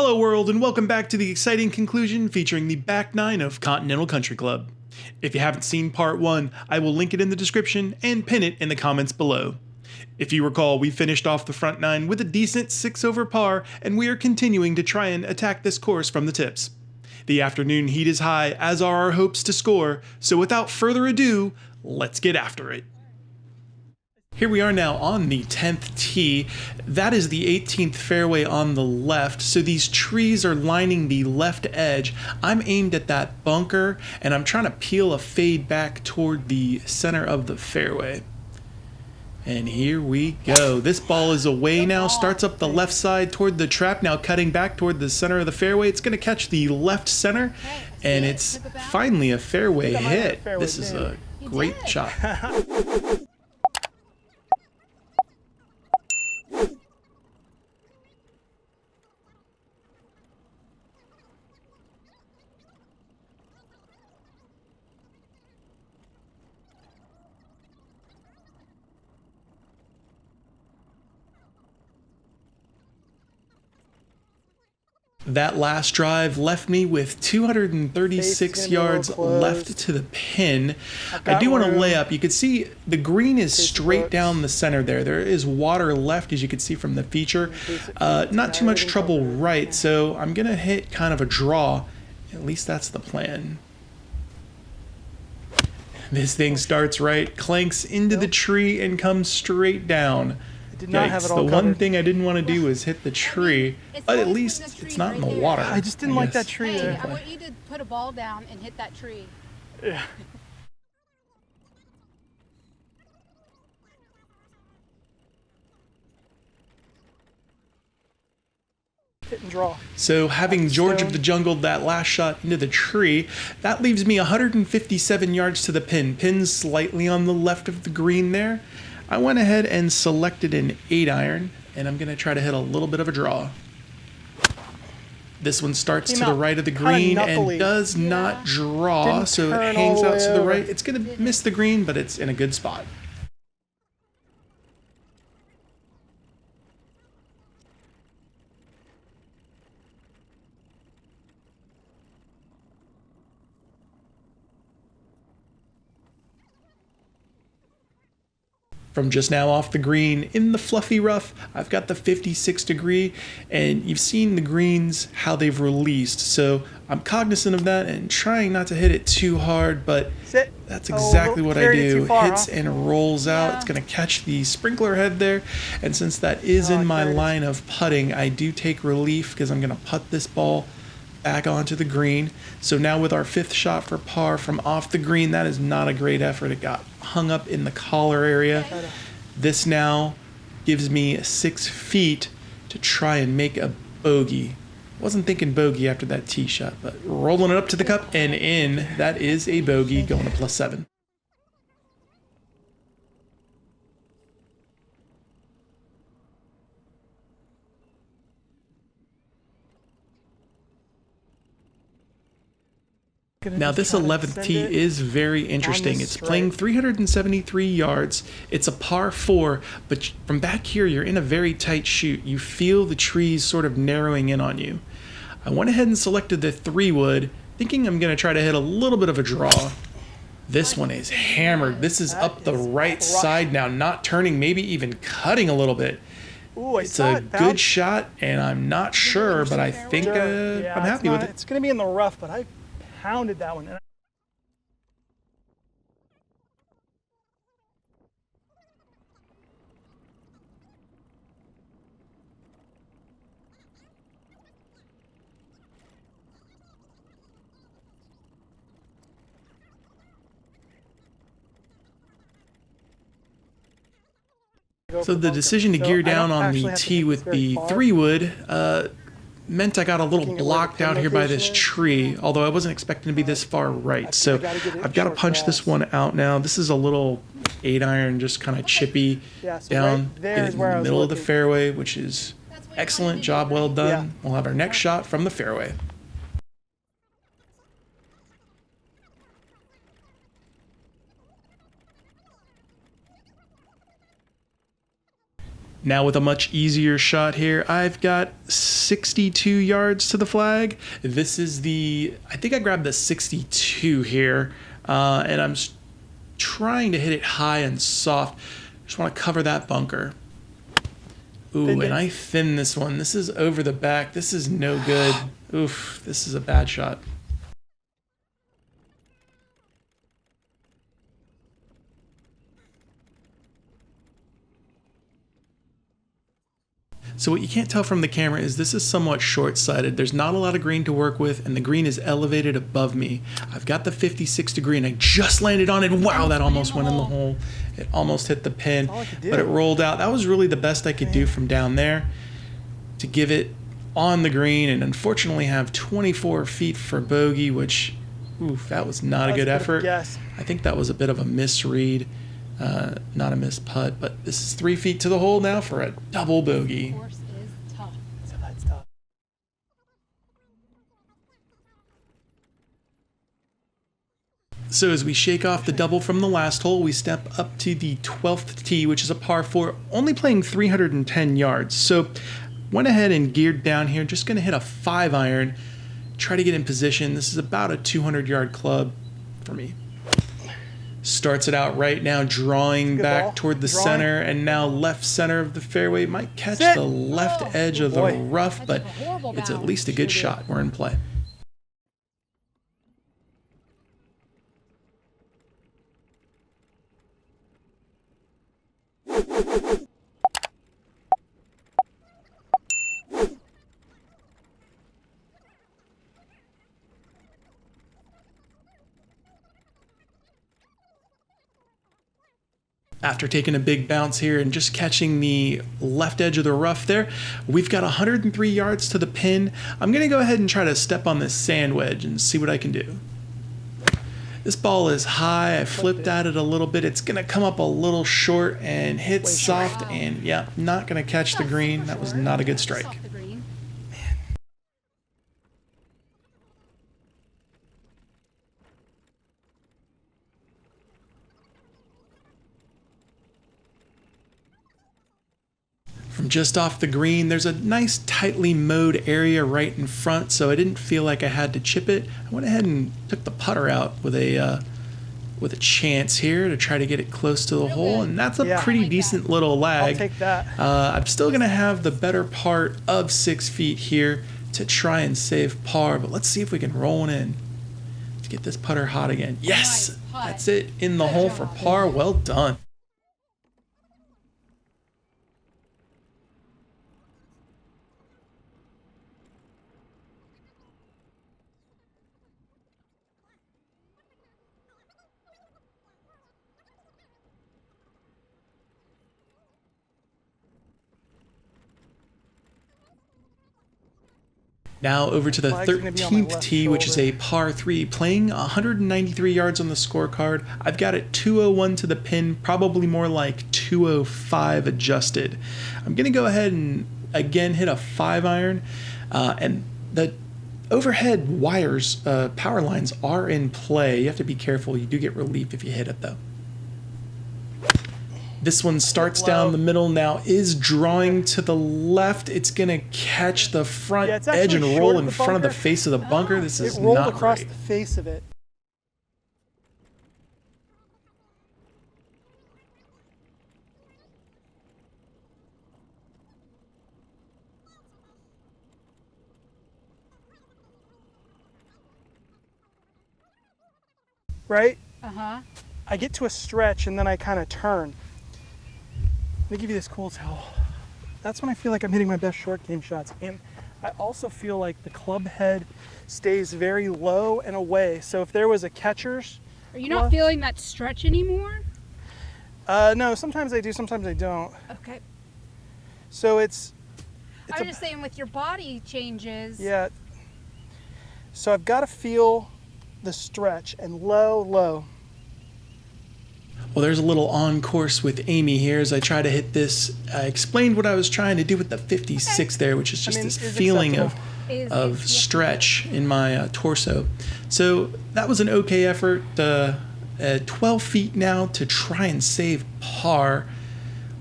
Hello world, and welcome back to the exciting conclusion featuring the back nine of Continental Country Club. If you haven't seen part 1, I will link it in the description and pin it in the comments below. If you recall, we finished off the front 9 with a decent 6 over par, and we are continuing to try and attack this course from the tips. The afternoon heat is high, as are our hopes to score, so without further ado, let's get after it. Here we are now on the 10th tee. That is the 18th fairway on the left, so these trees are lining the left edge. I'm aimed at that bunker, and I'm trying to peel a fade back toward the center of the fairway. And here we go. This ball is away now, starts up the left side toward the trap, now cutting back toward the center of the fairway. It's going to catch the left center, and it's finally a fairway hit. This is a great shot. That last drive left me with 236 yards left to the pin. I do want to lay up. You can see the green is straight down the center there. There is water left, as you can see from the feature. Not too much trouble right, so I'm going to hit kind of a draw. At least that's the plan. This thing starts right, clanks into the tree, and comes straight down. Did not have it all the covered. one thing I didn't want to do was hit the tree, but at least it's not in the water. I just didn't like that tree Hey, there. I want you to put a ball down and hit that tree. Yeah. Hit and draw. So having George of the Jungle that last shot into the tree, that leaves me 157 yards to the pin. Pin's slightly on the left of the green there. I went ahead and selected an 8-iron, and I'm going to try to hit a little bit of a draw. This one starts to the right of the green and does not draw, so it hangs out to the right. It's going to miss the green, but it's in a good spot. From just now off the green in the fluffy rough, I've got the 56 degree, and you've seen the greens, how they've released. So I'm cognizant of that and trying not to hit it too hard, but that's exactly what I do. Hits and rolls out. It's going to catch the sprinkler head there. And since that is in my line of putting, I do take relief because I'm going to putt this ball back onto the green. So now with our 5th shot for par from off the green, that is not a great effort. It got hung up in the collar area. This now gives me 6 feet to try and make a bogey. Wasn't thinking bogey after that tee shot, but rolling it up to the cup and in. That is a bogey going to +7. Now this 11th tee is very interesting. It's playing 373 yards. It's a par 4, but from back here you're in a very tight shoot. You feel the trees sort of narrowing in on you. I went ahead and selected the 3-wood, thinking I'm going to try to hit a little bit of a draw. This one is hammered. This is up the right side now, not turning, maybe even cutting a little bit. It's a good shot, and I'm not sure, but I think I'm happy with it. It's going to be in the rough, but I pounded that one. So the decision to gear down on the tee with the 3-wood meant I got a little blocked out here by this tree, although I wasn't expecting to be this far right. So I've got to punch this one out now. This is a little 8-iron, just kind of chippy down, get it in the middle of the fairway, which is excellent. Job well done. We'll have our next shot from the fairway. Now with a much easier shot here, I've got 62 yards to the flag. This is I think I grabbed the 62 here, and I'm trying to hit it high and soft. Just want to cover that bunker. Ooh, and I thin this one. This is over the back. This is no good. Oof, this is a bad shot. So what you can't tell from the camera is this is somewhat short-sighted. There's not a lot of green to work with, and the green is elevated above me. I've got the 56 degree, and I just landed on it. Wow, that almost went in the hole. It almost hit the pin, but it rolled out. That was really the best I could do from down there to give it on the green, and unfortunately have 24 feet for bogey, which, oof, that was not a good effort. I think that was a bit of a misread. Not a missed putt, but this is 3 feet to the hole now for a double bogey. Course is tough. That's tough. So as we shake off the double from the last hole, we step up to the 12th tee, which is a par 4, only playing 310 yards. So went ahead and geared down here, just going to hit a 5-iron, try to get in position. This is about a 200-yard club for me. Starts it out right now, drawing back toward the center, and now left center of the fairway. Might catch the left edge of the rough, but it's at least a good shot. We're in play. After taking a big bounce here and just catching the left edge of the rough there, we've got 103 yards to the pin. I'm going to go ahead and try to step on this sand wedge and see what I can do. This ball is high. I flipped at it a little bit. It's going to come up a little short and hit soft, and yeah, not going to catch the green. That was not a good strike. From just off the green, there's a nice tightly mowed area right in front, so I didn't feel like I had to chip it. I went ahead and took the putter out with a chance here to try to get it close to the hole, and that's a pretty decent little lag. I'll take that. I'm still going to have the better part of 6 feet here to try and save par, but let's see if we can roll one in. Let's get this putter hot again. Yes! That's it, in the hole for par. Well done. Now over to the 13th tee, which is a par 3, playing 193 yards on the scorecard. I've got it 201 to the pin, probably more like 205 adjusted. I'm going to go ahead and again hit a 5-iron, and the overhead wires, power lines are in play. You have to be careful. You do get relief if you hit it though. This one starts down the middle now, is drawing to the left. It's going to catch the front edge and roll in front of the face of the bunker. This is not great. It rolled across the face of it. Right? Uh-huh. I get to a stretch and then I kind of turn. Let me give you this cool towel. That's when I feel like I'm hitting my best short game shots. And I also feel like the club head stays very low and away. So if there was a catcher's... Are you not feeling that stretch anymore? No, sometimes I do, sometimes I don't. Okay. So it's I was just saying with your body changes. Yeah. So I've got to feel the stretch and low, low. Well, there's a little on course with Amy here as I try to hit this. I explained what I was trying to do with the 56 there, which is just this feeling of stretch in my torso. So that was an okay effort. 12 feet now to try and save par.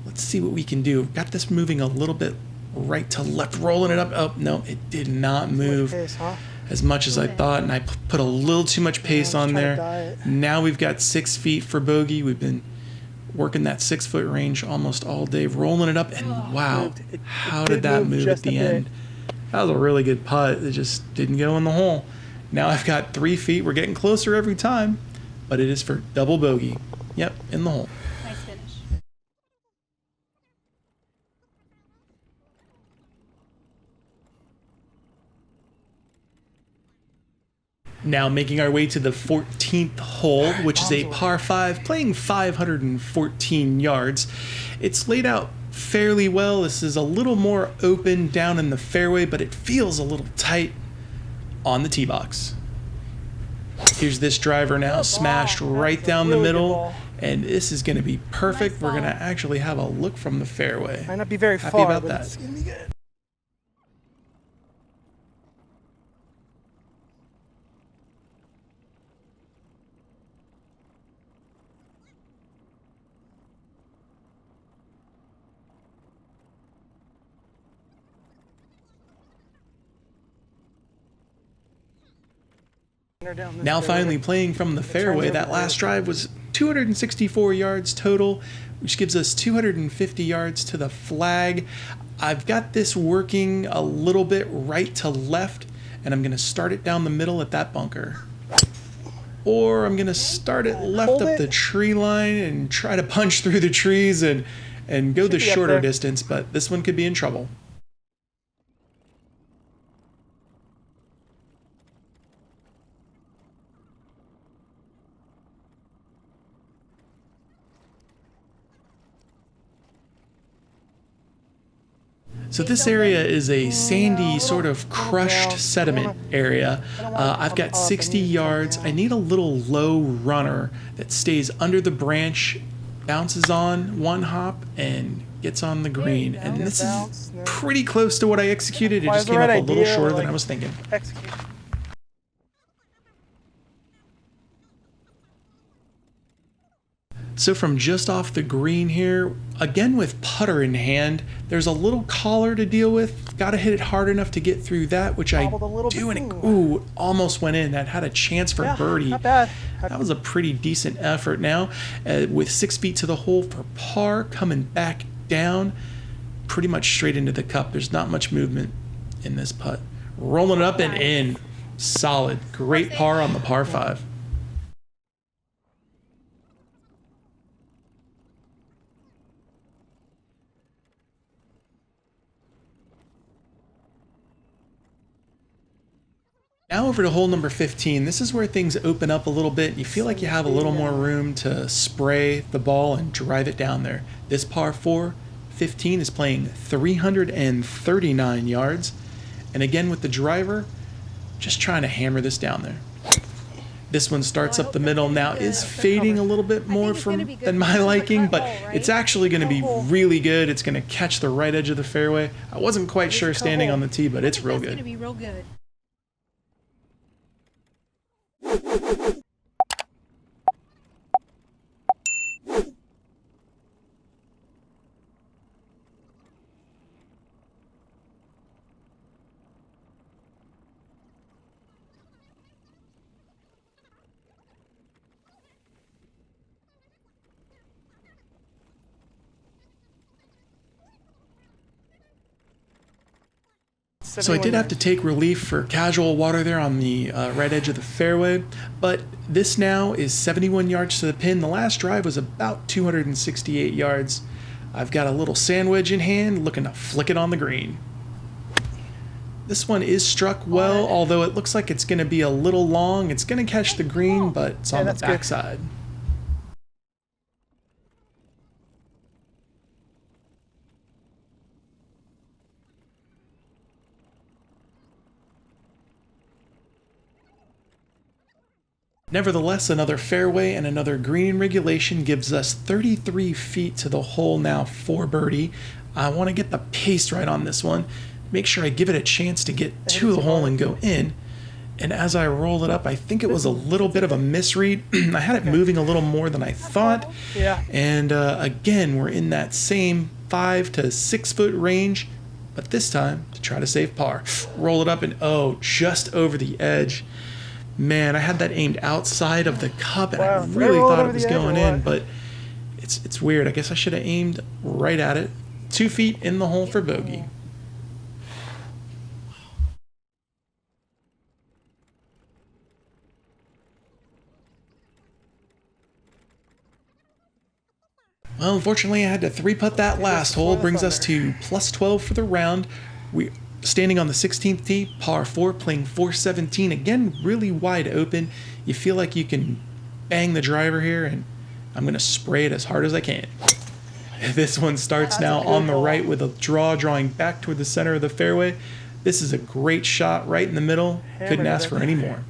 Let's see what we can do. Got this moving a little bit right to left, rolling it up. Oh, no, it did not move as much as I thought, and I put a little too much pace on there. Now we've got 6 feet for bogey. We've been working that 6-foot range almost all day, rolling it up, and wow, how did that move at the end? That was a really good putt. It just didn't go in the hole. Now I've got 3 feet. We're getting closer every time, but it is for double bogey. Yep, in the hole. Nice finish. Now making our way to the 14th hole, which is a par 5, playing 514 yards. It's laid out fairly well. This is a little more open down in the fairway, but it feels a little tight on the tee box. Here's this driver now, smashed right down the middle, and this is going to be perfect. We're going to actually have a look from the fairway. Might not be very Happy far, about but that. it's gonna be good. Now finally playing from the fairway. That last drive was 264 yards total, which gives us 250 yards to the flag. I've got this working a little bit right to left, and I'm going to start it down the middle at that bunker. Or I'm going to start it left up the tree line and try to punch through the trees and go the shorter distance, but this one could be in trouble. So this area is a sandy, sort of crushed sediment area. I've got 60 yards. I need a little low runner that stays under the branch, bounces on one hop, and gets on the green. And this is pretty close to what I executed. It just came up a little shorter than I was thinking. So from just off the green here, again with putter in hand, there's a little collar to deal with. Got to hit it hard enough to get through that, which I do, and it almost went in. That had a chance for birdie. Not bad. That was a pretty decent effort. Now, with 6 feet to the hole for par, coming back down, pretty much straight into the cup. There's not much movement in this putt. Rolling it up and in. Solid. Great par on the par 5. Now over to hole number 15. This is where things open up a little bit. You feel like you have a little more room to spray the ball and drive it down there. This par 4, 15 is playing 339 yards. And again with the driver, just trying to hammer this down there. This one starts up the middle now, is fading a little bit more than my liking, but it's actually going to be really good. It's going to catch the right edge of the fairway. I wasn't quite sure standing on the tee, but it's real good. It's going to be real good. So I did have to take relief for casual water there on the right edge of the fairway, but this now is 71 yards to the pin. The last drive was about 268 yards. I've got a little sand wedge in hand, looking to flick it on the green. This one is struck well, although it looks like it's going to be a little long. It's going to catch the green, but it's on the backside. Nevertheless, another fairway and another green in regulation gives us 33 feet to the hole now for birdie. I want to get the pace right on this one. Make sure I give it a chance to get to the hole and go in. And as I rolled it up, I think it was a little bit of a misread. I had it moving a little more than I thought. Yeah. And again, we're in that same 5 to 6 foot range, but this time to try to save par. Roll it up and oh, just over the edge. Man, I had that aimed outside of the cup, and I really thought it was going in, but it's weird. I guess I should have aimed right at it. 2 feet in the hole for bogey. Well, unfortunately, I had to 3-putt that last hole. Brings us to plus 12 for the round. We standing on the 16th tee, par 4, playing 417. Again, really wide open. You feel like you can bang the driver here, and I'm going to spray it as hard as I can. This one starts now on the right with a drawing back toward the center of the fairway. This is a great shot right in the middle. Couldn't ask for any more.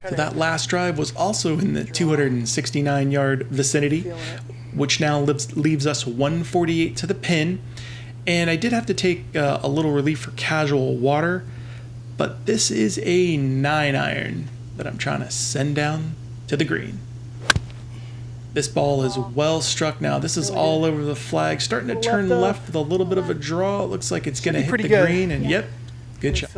So that last drive was also in the 269-yard vicinity, which now leaves us 148 to the pin. And I did have to take a little relief for casual water, but this is a 9-iron that I'm trying to send down to the green. This ball is well struck now. This is all over the flag, starting to turn left with a little bit of a draw. It looks like it's going to hit the green, and yep, good shot.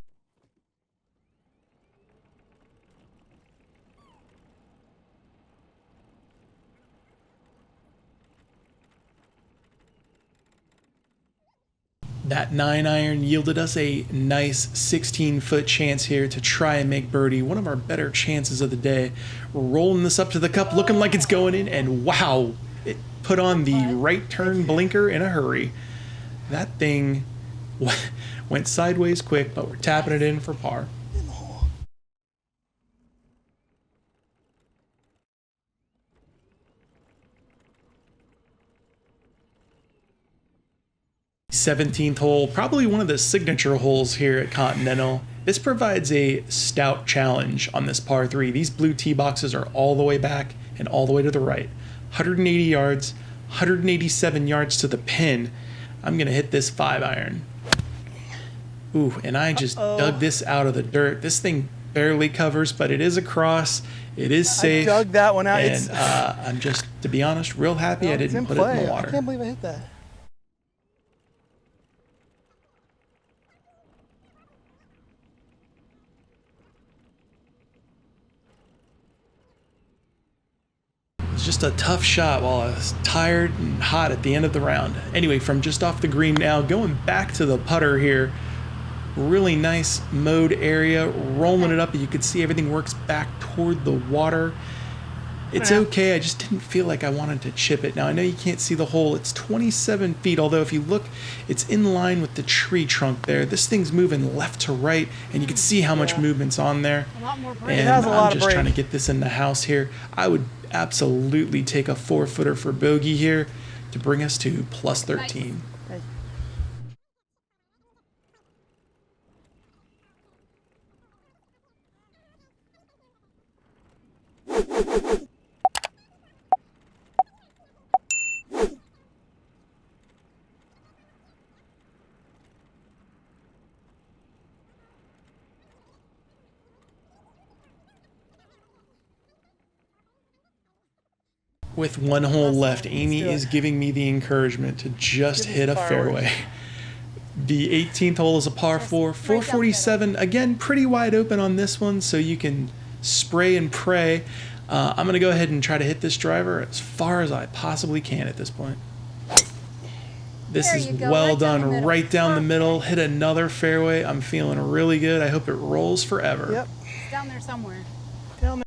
That 9-iron yielded us a nice 16-foot chance here to try and make birdie. One of our better chances of the day. We're rolling this up to the cup, looking like it's going in, and wow, it put on the right turn blinker in a hurry. That thing went sideways quick, but we're tapping it in for par. 17th hole, probably one of the signature holes here at Continental. This provides a stout challenge on this par 3. These blue tee boxes are all the way back and all the way to the right. 180 yards, 187 yards to the pin. I'm going to hit this 5-iron. Ooh, and I just dug this out of the dirt. This thing barely covers, but it is across. It is safe. I dug that one out. And I'm just, to be honest, real happy I didn't put it in the water. I can't believe I hit that. It was just a tough shot while I was tired and hot at the end of the round. Anyway, from just off the green now, going back to the putter here. Really nice mode area, rolling it up, and you can see everything works back toward the water. It's okay, I just didn't feel like I wanted to chip it. Now, I know you can't see the hole. It's 27 feet, although if you look, it's in line with the tree trunk there. This thing's moving left to right, and you can see how much movement's on there. A lot more break. And I'm just trying to get this in the house here. I would absolutely take a 4-footer for bogey here to bring us to plus 13. Nice. With one hole left, Amy is giving me the encouragement to just hit a fairway. The 18th hole is a par 4, 447. Again, pretty wide open on this one, so you can spray and pray. I'm going to go ahead and try to hit this driver as far as I possibly can at this point. This is well done, right down the middle. Hit another fairway. I'm feeling really good. I hope it rolls forever. Yep. It's down there somewhere. Down there.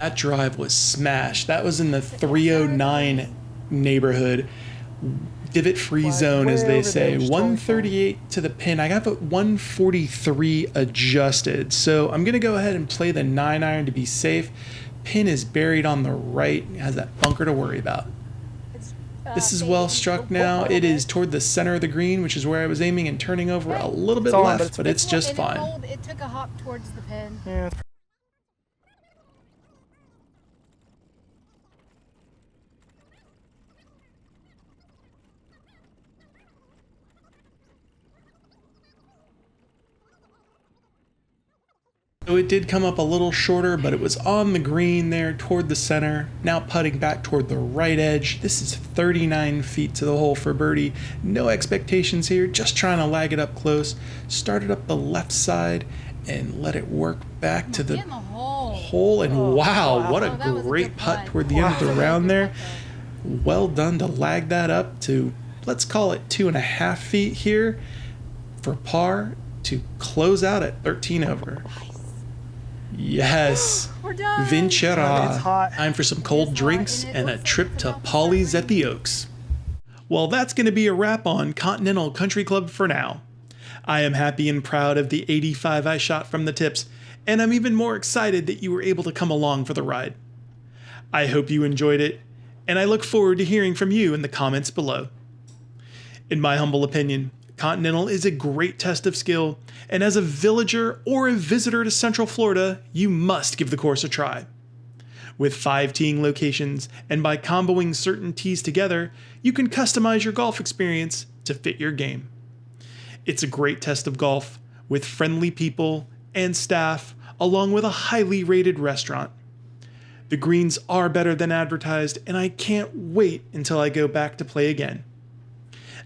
That drive was smashed. That was in the 309 neighborhood. Divot free zone, as they say. 138 to the pin. I got the 143 adjusted. So I'm going to go ahead and play the 9-iron to be safe. Pin is buried on the right. It has that bunker to worry about. This is well struck now. It is toward the center of the green, which is where I was aiming and turning over a little bit left, but it's just fine. It took a hop towards the pin. Yeah. So it did come up a little shorter, but it was on the green there toward the center. Now putting back toward the right edge. This is 39 feet to the hole for birdie. No expectations here, just trying to lag it up close. Started up the left side and let it work back to the hole. And wow, what a great putt toward the end of the round there. Well done to lag that up to, let's call it 2.5 feet here for par to close out at 13 over. Yes, We're done. Vincera. It's hot. Time for some cold drinks and a trip to Polly's at the Oaks. Well, that's going to be a wrap on Continental Country Club for now. I am happy and proud of the 85 I shot from the tips, and I'm even more excited that you were able to come along for the ride. I hope you enjoyed it, and I look forward to hearing from you in the comments below. In my humble opinion, Continental is a great test of skill, and as a villager or a visitor to Central Florida, you must give the course a try. With 5 teeing locations, and by comboing certain tees together, you can customize your golf experience to fit your game. It's a great test of golf, with friendly people and staff, along with a highly rated restaurant. The greens are better than advertised, and I can't wait until I go back to play again.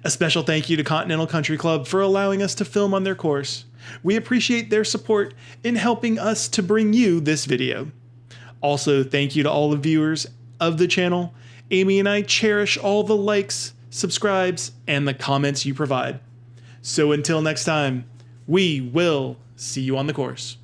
A special thank you to Continental Country Club for allowing us to film on their course. We appreciate their support in helping us to bring you this video. Also, thank you to all the viewers of the channel. Amy and I cherish all the likes, subscribes, and the comments you provide. So until next time, we will see you on the course.